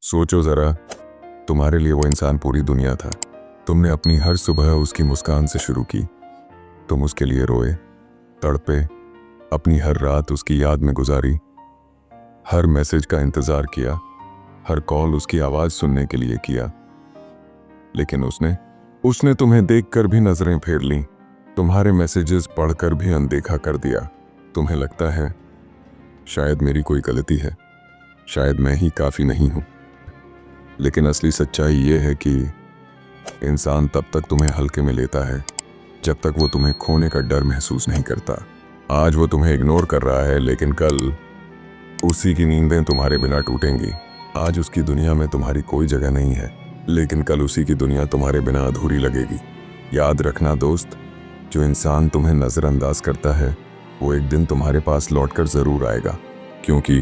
सोचो ज़रा, तुम्हारे लिए वो इंसान पूरी दुनिया था। तुमने अपनी हर सुबह उसकी मुस्कान से शुरू की। तुम उसके लिए रोए, तड़पे, अपनी हर रात उसकी याद में गुजारी, हर मैसेज का इंतज़ार किया, हर कॉल उसकी आवाज़ सुनने के लिए किया। लेकिन उसने तुम्हें देखकर भी नज़रें फेर लीं, तुम्हारे मैसेजेस पढ़कर भी अनदेखा कर दिया। तुम्हें लगता है शायद मेरी कोई गलती है, शायद मैं ही काफ़ी नहीं हूँ। लेकिन असली सच्चाई ये है कि इंसान तब तक तुम्हें हल्के में लेता है जब तक वो तुम्हें खोने का डर महसूस नहीं करता। आज वो तुम्हें इग्नोर कर रहा है, लेकिन कल उसी की नींदें तुम्हारे बिना टूटेंगी। आज उसकी दुनिया में तुम्हारी कोई जगह नहीं है, लेकिन कल उसी की दुनिया तुम्हारे बिना अधूरी लगेगी। याद रखना दोस्त, जो इंसान तुम्हें नज़रअंदाज करता है वो एक दिन तुम्हारे पास लौटकर ज़रूर आएगा, क्योंकि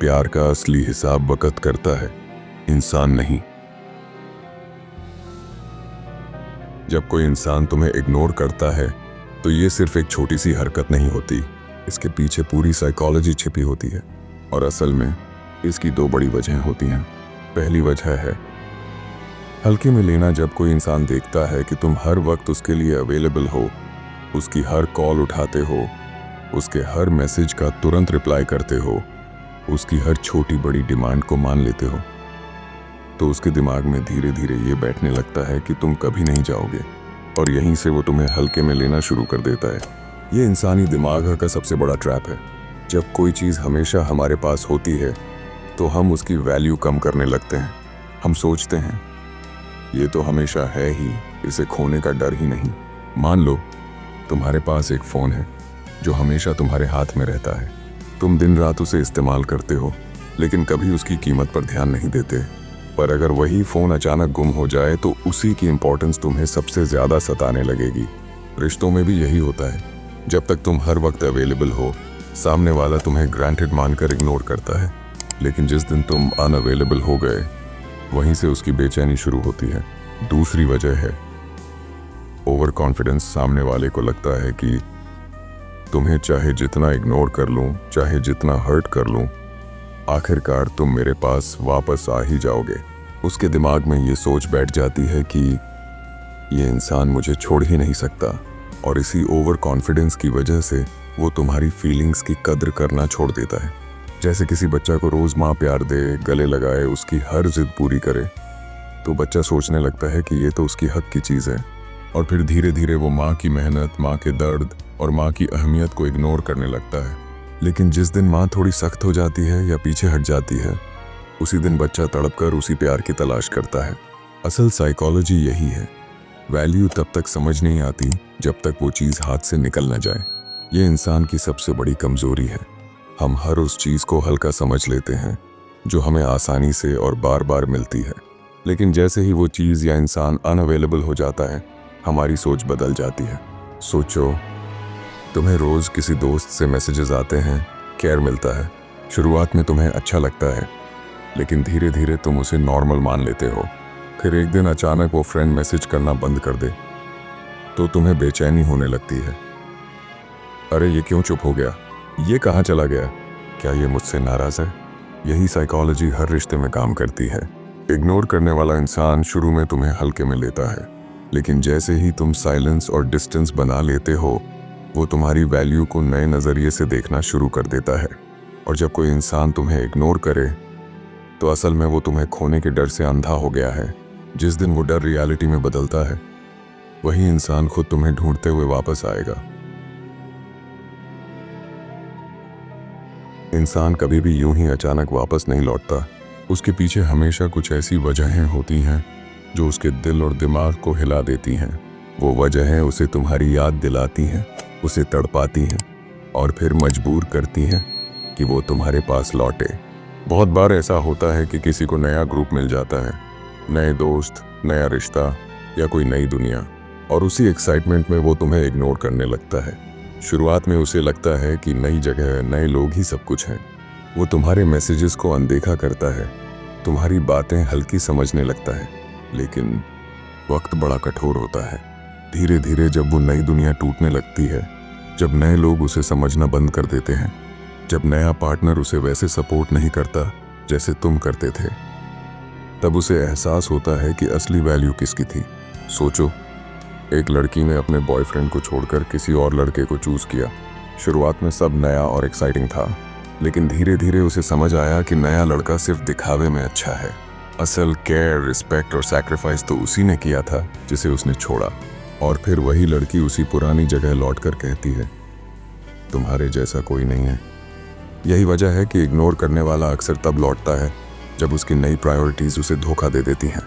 प्यार का असली हिसाब वक़्त करता है, इंसान नहीं। जब कोई इंसान तुम्हें इग्नोर करता है तो ये सिर्फ एक छोटी सी हरकत नहीं होती, इसके पीछे पूरी साइकोलॉजी छिपी होती है। और असल में इसकी दो बड़ी वजहें होती हैं। पहली वजह है हल्के में लेना। जब कोई इंसान देखता है कि तुम हर वक्त उसके लिए अवेलेबल हो, उसकी हर कॉल उठाते हो, उसके हर मैसेज का तुरंत रिप्लाई करते हो, उसकी हर छोटी बड़ी डिमांड को मान लेते हो, तो उसके दिमाग में धीरे धीरे ये बैठने लगता है कि तुम कभी नहीं जाओगे, और यहीं से वो तुम्हें हल्के में लेना शुरू कर देता है। ये इंसानी दिमाग का सबसे बड़ा ट्रैप है। जब कोई चीज़ हमेशा हमारे पास होती है तो हम उसकी वैल्यू कम करने लगते हैं। हम सोचते हैं ये तो हमेशा है ही, इसे खोने का डर ही नहीं। मान लो तुम्हारे पास एक फ़ोन है जो हमेशा तुम्हारे हाथ में रहता है। तुम दिन रात उसे इस्तेमाल करते हो, लेकिन कभी उसकी कीमत पर ध्यान नहीं देते। पर अगर वही फ़ोन अचानक गुम हो जाए तो उसी की इम्पोर्टेंस तुम्हें सबसे ज़्यादा सताने लगेगी। रिश्तों में भी यही होता है। जब तक तुम हर वक्त अवेलेबल हो, सामने वाला तुम्हें ग्रांटेड मानकर इग्नोर करता है, लेकिन जिस दिन तुम अनअवेलेबल हो गए, वहीं से उसकी बेचैनी शुरू होती है। दूसरी वजह है ओवर कॉन्फिडेंस। सामने वाले को लगता है कि तुम्हें चाहे जितना इग्नोर कर लूं, चाहे जितना हर्ट कर लूं, आखिरकार तुम मेरे पास वापस आ ही जाओगे। उसके दिमाग में ये सोच बैठ जाती है कि ये इंसान मुझे छोड़ ही नहीं सकता, और इसी ओवर कॉन्फिडेंस की वजह से वो तुम्हारी फीलिंग्स की कद्र करना छोड़ देता है। जैसे किसी बच्चा को रोज़ माँ प्यार दे, गले लगाए, उसकी हर जिद पूरी करे, तो बच्चा सोचने लगता है कि ये तो उसकी हक की चीज़ है, और फिर धीरे धीरे वो माँ की मेहनत, माँ के दर्द और माँ की अहमियत को इग्नोर करने लगता है। लेकिन जिस दिन माँ थोड़ी सख्त हो जाती है या पीछे हट जाती है, उसी दिन बच्चा तड़पकर उसी प्यार की तलाश करता है। असल साइकोलॉजी यही है। वैल्यू तब तक समझ नहीं आती जब तक वो चीज़ हाथ से निकल न जाए। ये इंसान की सबसे बड़ी कमज़ोरी है। हम हर उस चीज़ को हल्का समझ लेते हैं जो हमें आसानी से और बार बार मिलती है, लेकिन जैसे ही वो चीज़ या इंसान अनअवेलेबल हो जाता है, हमारी सोच बदल जाती है। सोचो, तुम्हें रोज़ किसी दोस्त से मैसेजेस आते हैं, केयर मिलता है। शुरुआत में तुम्हें अच्छा लगता है, लेकिन धीरे धीरे तुम उसे नॉर्मल मान लेते हो। फिर एक दिन अचानक वो फ्रेंड मैसेज करना बंद कर दे तो तुम्हें बेचैनी होने लगती है। अरे ये क्यों चुप हो गया? ये कहाँ चला गया? क्या ये मुझसे नाराज़ है? यही साइकोलॉजी हर रिश्ते में काम करती है। इग्नोर करने वाला इंसान शुरू में तुम्हें हल्के में लेता है, लेकिन जैसे ही तुम साइलेंस और डिस्टेंस बना लेते हो, वो तुम्हारी वैल्यू को नए नज़रिए से देखना शुरू कर देता है। और जब कोई इंसान तुम्हें इग्नोर करे तो असल में वो तुम्हें खोने के डर से अंधा हो गया है। जिस दिन वो डर रियलिटी में बदलता है, वही इंसान खुद तुम्हें ढूंढते हुए वापस आएगा। इंसान कभी भी यूं ही अचानक वापस नहीं लौटता। उसके पीछे हमेशा कुछ ऐसी वजहें होती हैं जो उसके दिल और दिमाग को हिला देती हैं। वो वजहें उसे तुम्हारी याद दिलाती हैं, उसे तड़पाती हैं, और फिर मजबूर करती हैं कि वो तुम्हारे पास लौटे। बहुत बार ऐसा होता है कि किसी को नया ग्रुप मिल जाता है, नए दोस्त, नया रिश्ता या कोई नई दुनिया, और उसी एक्साइटमेंट में वो तुम्हें इग्नोर करने लगता है। शुरुआत में उसे लगता है कि नई जगह, नए लोग ही सब कुछ हैं। वो तुम्हारे मैसेजेस को अनदेखा करता है, तुम्हारी बातें हल्की समझने लगता है, लेकिन वक्त बड़ा कठोर होता है। धीरे धीरे जब वो नई दुनिया टूटने लगती है, जब नए लोग उसे समझना बंद कर देते हैं, जब नया पार्टनर उसे वैसे सपोर्ट नहीं करता जैसे तुम करते थे, तब उसे एहसास होता है कि असली वैल्यू किसकी थी। सोचो, एक लड़की ने अपने बॉयफ्रेंड को छोड़कर किसी और लड़के को चूज किया। शुरुआत में सब नया और एक्साइटिंग था, लेकिन धीरे धीरे उसे समझ आया कि नया लड़का सिर्फ दिखावे में अच्छा है। असल केयर, रिस्पेक्ट और सैक्रिफाइस तो उसी ने किया था जिसे उसने छोड़ा। और फिर वही लड़की उसी पुरानी जगह लौटकर कहती है, तुम्हारे जैसा कोई नहीं है। यही वजह है कि इग्नोर करने वाला अक्सर तब लौटता है जब उसकी नई प्रायोरिटीज उसे धोखा दे देती हैं।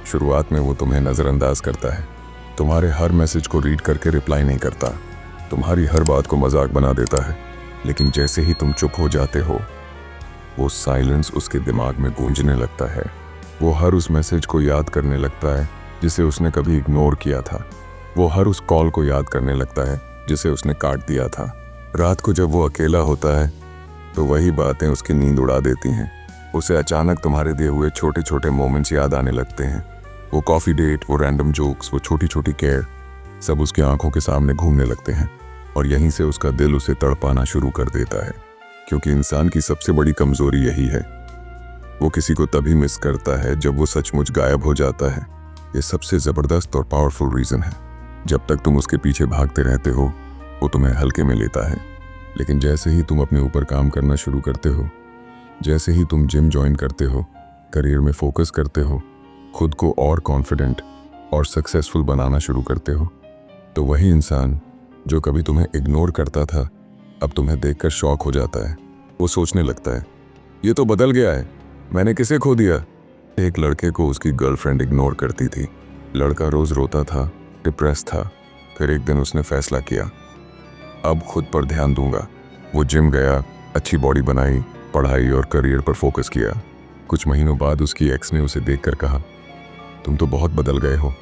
शुरुआत में वो तुम्हें नज़रअंदाज करता है, तुम्हारे हर मैसेज को रीड करके रिप्लाई नहीं करता, तुम्हारी हर बात को मजाक बना देता है। लेकिन जैसे ही तुम चुप हो जाते हो, वो साइलेंस उसके दिमाग में गूंजने लगता है। वो हर उस मैसेज को याद करने लगता है जिसे उसने कभी इग्नोर किया था। वो हर उस कॉल को याद करने लगता है जिसे उसने काट दिया था। रात को जब वो अकेला होता है तो वही बातें उसकी नींद उड़ा देती हैं। उसे अचानक तुम्हारे दिए हुए छोटे छोटे मोमेंट्स याद आने लगते हैं। वो कॉफ़ी डेट, वो रैंडम जोक्स, वो छोटी छोटी केयर, सब उसकी आंखों के सामने घूमने लगते हैं। और यहीं से उसका दिल उसे तड़पाना शुरू कर देता है, क्योंकि इंसान की सबसे बड़ी कमज़ोरी यही है, वो किसी को तभी मिस करता है जब वो सचमुच गायब हो जाता है। ये सबसे ज़बरदस्त और पावरफुल रीज़न है। जब तक तुम उसके पीछे भागते रहते हो, वो तुम्हें हल्के में लेता है। लेकिन जैसे ही तुम अपने ऊपर काम करना शुरू करते हो, जैसे ही तुम जिम ज्वाइन करते हो, करियर में फोकस करते हो, खुद को और कॉन्फिडेंट और सक्सेसफुल बनाना शुरू करते हो, तो वही इंसान जो कभी तुम्हें इग्नोर करता था, अब तुम्हें देखकर शॉक हो जाता है। वो सोचने लगता है, ये तो बदल गया है, मैंने किसे खो दिया। एक लड़के को उसकी गर्लफ्रेंड इग्नोर करती थी। लड़का रोज रोता था, डिप्रेस था। फिर एक दिन उसने फैसला किया, अब खुद पर ध्यान दूंगा। वो जिम गया, अच्छी बॉडी बनाई, पढ़ाई और करियर पर फोकस किया। कुछ महीनों बाद उसकी एक्स ने उसे देखकर कहा, तुम तो बहुत बदल गए हो,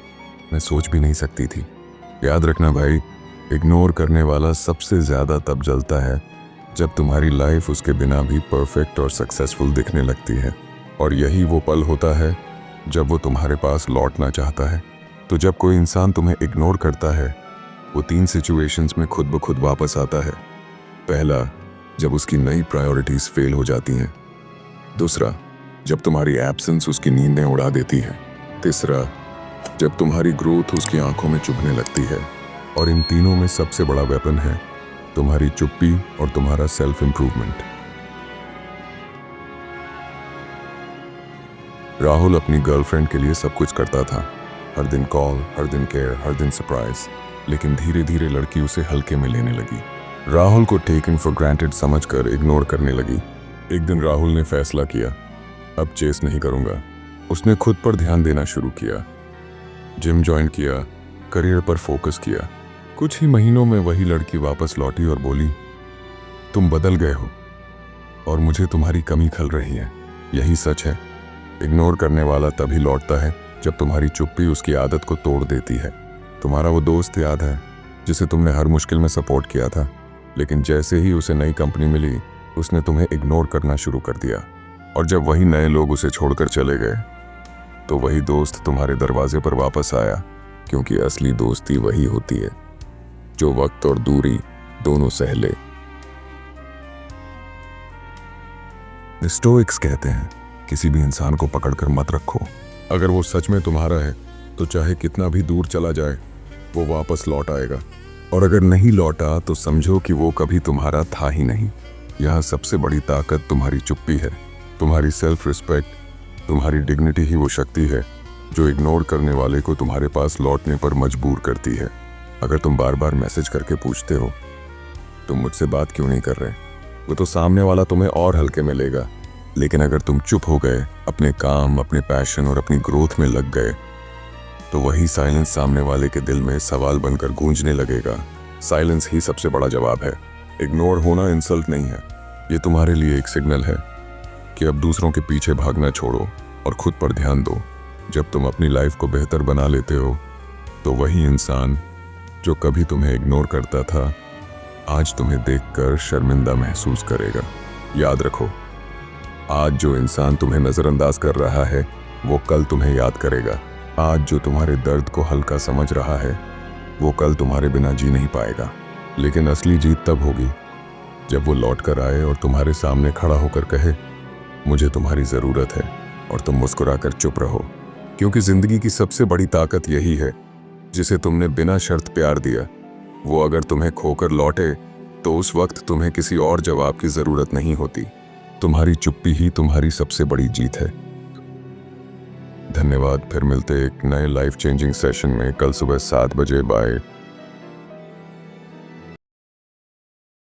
मैं सोच भी नहीं सकती थी। याद रखना भाई, इग्नोर करने वाला सबसे ज़्यादा तब जलता है जब तुम्हारी लाइफ उसके बिना भी परफेक्ट और सक्सेसफुल दिखने लगती है। और यही वो पल होता है जब वो तुम्हारे पास लौटना चाहता है। तो जब कोई इंसान तुम्हें इग्नोर करता है, वो 3 सिचुएशंस में खुद ब खुद वापस आता है। पहला, जब उसकी नई प्रायोरिटीज फेल हो जाती हैं। दूसरा, जब तुम्हारी एब्सेंस उसकी नींदें उड़ा देती है। तीसरा, जब तुम्हारी ग्रोथ उसकी आंखों में चुभने लगती है। और इन तीनों में सबसे बड़ा वेपन है तुम्हारी चुप्पी और तुम्हारा सेल्फ इंप्रूवमेंट। राहुल अपनी गर्लफ्रेंड के लिए सब कुछ करता था, हर दिन कॉल, हर दिन केयर, हर दिन सरप्राइज। लेकिन धीरे धीरे लड़की उसे हल्के में लेने लगी। राहुल को टेकन फॉर ग्रांटेड समझकर इग्नोर करने लगी। एक दिन राहुल ने फैसला किया, अब चेस नहीं करूंगा। उसने खुद पर ध्यान देना शुरू किया, जिम ज्वाइन किया, करियर पर फोकस किया। कुछ ही महीनों में वही लड़की वापस लौटी और बोली, तुम बदल गए हो और मुझे तुम्हारी कमी खल रही है। यही सच है, इग्नोर करने वाला तभी लौटता है जब तुम्हारी चुप्पी उसकी आदत को तोड़ देती है। तुम्हारा वो दोस्त याद है जिसे तुमने हर मुश्किल में सपोर्ट किया था, लेकिन जैसे ही उसे नई कंपनी मिली, उसने तुम्हें इग्नोर करना शुरू कर दिया। और जब वही नए लोग उसे छोड़कर चले गए, तो वही दोस्त तुम्हारे दरवाजे पर वापस आया, क्योंकि असली दोस्ती वही होती है जो वक्त और दूरी दोनों सह ले। स्टोइक्स कहते हैं, किसी भी इंसान को पकड़कर मत रखो। अगर वो सच में तुम्हारा है तो चाहे कितना भी दूर चला जाए, वो वापस लौट आएगा। और अगर नहीं लौटा तो समझो कि वो कभी तुम्हारा था ही नहीं। यहाँ सबसे बड़ी ताकत तुम्हारी चुप्पी है। तुम्हारी सेल्फ रिस्पेक्ट, तुम्हारी डिग्निटी ही वो शक्ति है जो इग्नोर करने वाले को तुम्हारे पास लौटने पर मजबूर करती है। अगर तुम बार बार मैसेज करके पूछते हो, तुम मुझसे बात क्यों नहीं कर रहे, वो तो सामने वाला तुम्हें और हल्के में लेगा। लेकिन अगर तुम चुप हो गए, अपने काम, अपने पैशन और अपनी ग्रोथ में लग गए, तो वही साइलेंस सामने वाले के दिल में सवाल बनकर गूंजने लगेगा। साइलेंस ही सबसे बड़ा जवाब है। इग्नोर होना इंसल्ट नहीं है, ये तुम्हारे लिए एक सिग्नल है कि अब दूसरों के पीछे भागना छोड़ो और खुद पर ध्यान दो। जब तुम अपनी लाइफ को बेहतर बना लेते हो, तो वही इंसान जो कभी तुम्हें इग्नोर करता था, आज तुम्हें देखकर शर्मिंदा महसूस करेगा। याद रखो, आज जो इंसान तुम्हें नज़रअंदाज कर रहा है, वो कल तुम्हें याद करेगा। आज जो तुम्हारे दर्द को हल्का समझ रहा है, वो कल तुम्हारे बिना जी नहीं पाएगा। लेकिन असली जीत तब होगी जब वो लौट कर आए और तुम्हारे सामने खड़ा होकर कहे, मुझे तुम्हारी ज़रूरत है। और तुम मुस्कुराकर चुप रहो, क्योंकि जिंदगी की सबसे बड़ी ताकत यही है, जिसे तुमने बिना शर्त प्यार दिया, वो अगर तुम्हें खोकर लौटे तो उस वक्त तुम्हें किसी और जवाब की जरूरत नहीं होती। तुम्हारी चुप्पी ही तुम्हारी सबसे बड़ी जीत है। धन्यवाद। फिर मिलते एक नए लाइफ चेंजिंग सेशन में कल सुबह 7 बजे। बाय।